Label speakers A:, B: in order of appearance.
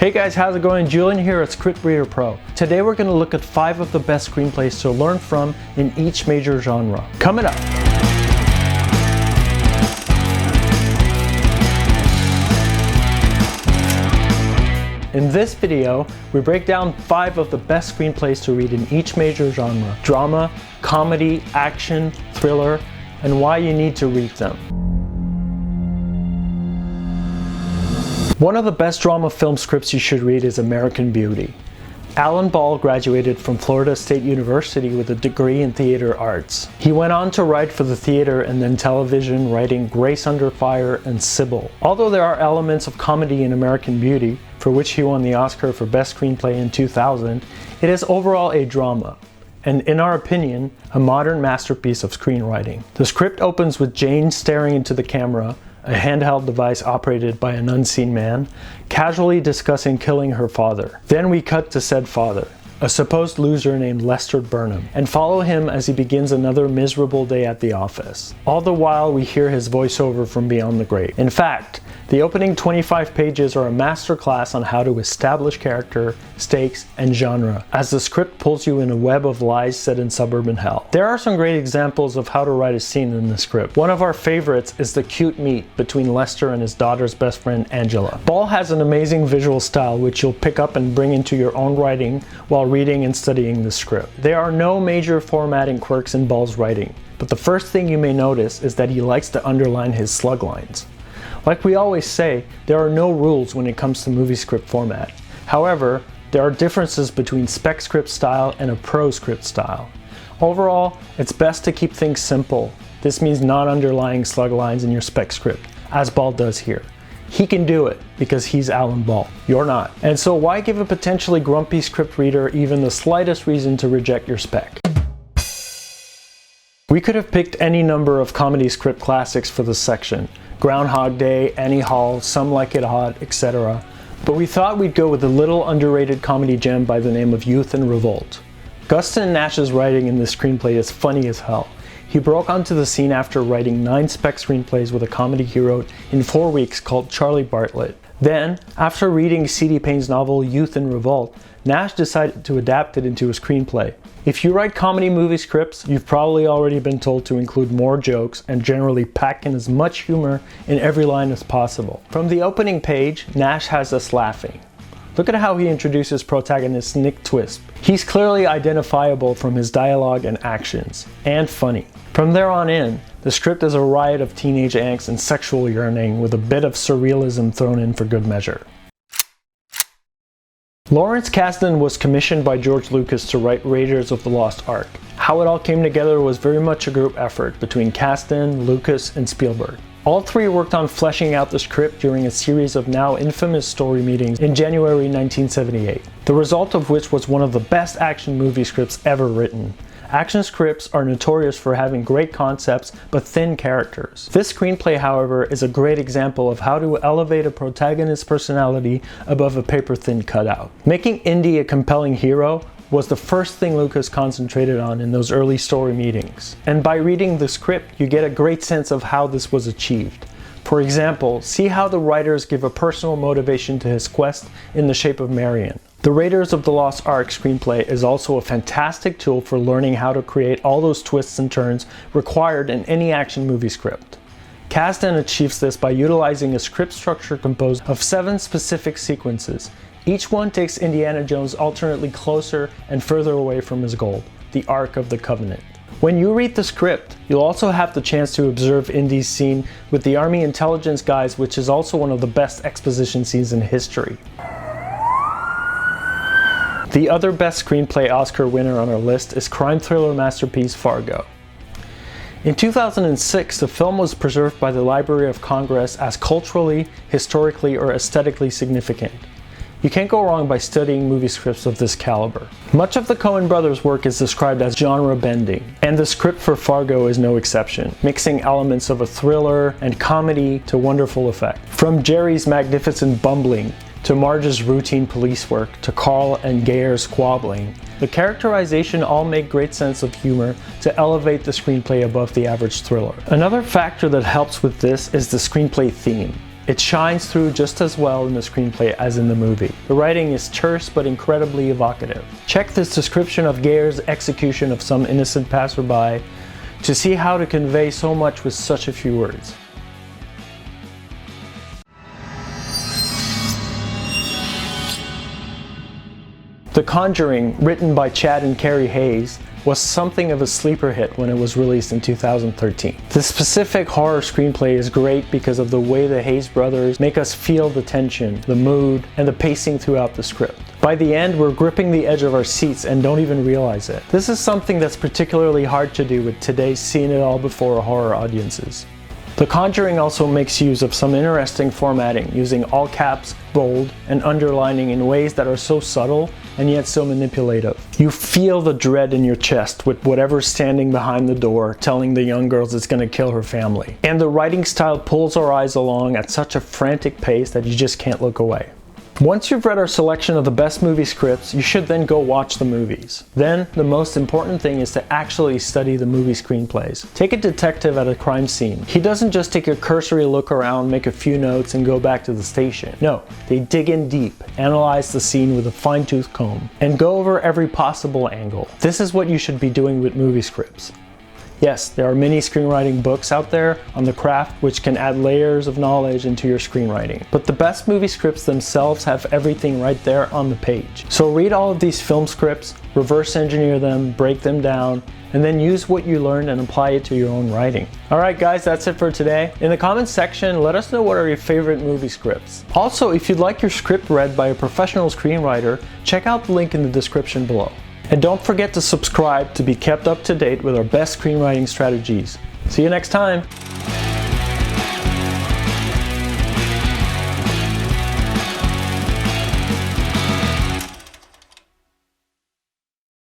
A: Hey guys, how's it going? Julian here at Scriptreader Pro. Today we're going to look at 5 of the best screenplays to learn from in each major genre. Coming up! In this video, we break down 5 of the best screenplays to read in each major genre: drama, comedy, action, thriller, and why you need to read them. One of the best drama film scripts you should read is American Beauty. Alan Ball graduated from Florida State University with a degree in theater arts. He went on to write for the theater and then television, writing Grace Under Fire and Sybil. Although there are elements of comedy in American Beauty, for which he won the Oscar for Best Screenplay in 2000, it is overall a drama, and in our opinion, a modern masterpiece of screenwriting. The script opens with Jane staring into the camera, a handheld device operated by an unseen man, casually discussing killing her father. Then we cut to said father, a supposed loser named Lester Burnham, and follow him as he begins another miserable day at the office. All the while we hear his voiceover from beyond the grave. In fact, the opening 25 pages are a masterclass on how to establish character, stakes, and genre, as the script pulls you in a web of lies set in suburban hell. There are some great examples of how to write a scene in the script. One of our favorites is the cute meet between Lester and his daughter's best friend, Angela. Ball has an amazing visual style which you'll pick up and bring into your own writing while reading and studying the script. There are no major formatting quirks in Ball's writing, but the first thing you may notice is that he likes to underline his slug lines. Like we always say, there are no rules when it comes to movie script format. However, there are differences between spec script style and a pro script style. Overall, it's best to keep things simple. This means not underlying slug lines in your spec script, as Ball does here. He can do it because he's Alan Ball. You're not. And so why give a potentially grumpy script reader even the slightest reason to reject your spec? We could have picked any number of comedy script classics for this section. Groundhog Day, Annie Hall, Some Like It Hot, etc. But we thought we'd go with a little underrated comedy gem by the name of Youth in Revolt. Gustin Nash's writing in this screenplay is funny as hell. He broke onto the scene after writing 9 spec screenplays with a comedy he wrote in 4 weeks called Charlie Bartlett. Then, after reading C.D. Payne's novel Youth in Revolt, Nash decided to adapt it into a screenplay. If you write comedy movie scripts, you've probably already been told to include more jokes and generally pack in as much humor in every line as possible. From the opening page, Nash has us laughing. Look at how he introduces protagonist Nick Twisp. He's clearly identifiable from his dialogue and actions, and funny. From there on in, the script is a riot of teenage angst and sexual yearning with a bit of surrealism thrown in for good measure. Lawrence Kasdan was commissioned by George Lucas to write Raiders of the Lost Ark. How it all came together was very much a group effort between Kasdan, Lucas, and Spielberg. All 3 worked on fleshing out the script during a series of now infamous story meetings in January 1978, the result of which was one of the best action movie scripts ever written. Action scripts are notorious for having great concepts but thin characters. This screenplay, however, is a great example of how to elevate a protagonist's personality above a paper-thin cutout. Making Indy a compelling hero was the first thing Lucas concentrated on in those early story meetings. And by reading the script, you get a great sense of how this was achieved. For example, see how the writers give a personal motivation to his quest in the shape of Marion. The Raiders of the Lost Ark screenplay is also a fantastic tool for learning how to create all those twists and turns required in any action movie script. Kasdan achieves this by utilizing a script structure composed of 7 specific sequences. Each one takes Indiana Jones alternately closer and further away from his goal, the Ark of the Covenant. When you read the script, you'll also have the chance to observe Indy's scene with the Army intelligence guys, which is also one of the best exposition scenes in history. The other best screenplay Oscar winner on our list is crime thriller masterpiece Fargo. In 2006, the film was preserved by the Library of Congress as culturally, historically, or aesthetically significant. You can't go wrong by studying movie scripts of this caliber. Much of the Coen brothers' work is described as genre bending, and the script for Fargo is no exception, mixing elements of a thriller and comedy to wonderful effect. From Jerry's magnificent bumbling, to Marge's routine police work, to Carl and Gayer's squabbling, the characterization all make great sense of humor to elevate the screenplay above the average thriller. Another factor that helps with this is the screenplay theme. It shines through just as well in the screenplay as in the movie. The writing is terse but incredibly evocative. Check this description of Gayer's execution of some innocent passerby to see how to convey so much with such a few words. The Conjuring, written by Chad and Carrie Hayes, was something of a sleeper hit when it was released in 2013. The specific horror screenplay is great because of the way the Hayes brothers make us feel the tension, the mood, and the pacing throughout the script. By the end, we're gripping the edge of our seats and don't even realize it. This is something that's particularly hard to do with today's seen it all before horror audiences. The Conjuring also makes use of some interesting formatting, using all caps, bold, and underlining in ways that are so subtle and yet so manipulative. You feel the dread in your chest with whatever's standing behind the door telling the young girls it's gonna kill her family. And the writing style pulls our eyes along at such a frantic pace that you just can't look away. Once you've read our selection of the best movie scripts, you should then go watch the movies. Then, the most important thing is to actually study the movie screenplays. Take a detective at a crime scene. He doesn't just take a cursory look around, make a few notes, and go back to the station. No, they dig in deep, analyze the scene with a fine-tooth comb, and go over every possible angle. This is what you should be doing with movie scripts. Yes, there are many screenwriting books out there on the craft which can add layers of knowledge into your screenwriting. But the best movie scripts themselves have everything right there on the page. So read all of these film scripts, reverse engineer them, break them down, and then use what you learned and apply it to your own writing. Alright guys, that's it for today. In the comments section, let us know what are your favorite movie scripts. Also, if you'd like your script read by a professional screenwriter, check out the link in the description below. And don't forget to subscribe to be kept up to date with our best screenwriting strategies. See you next time!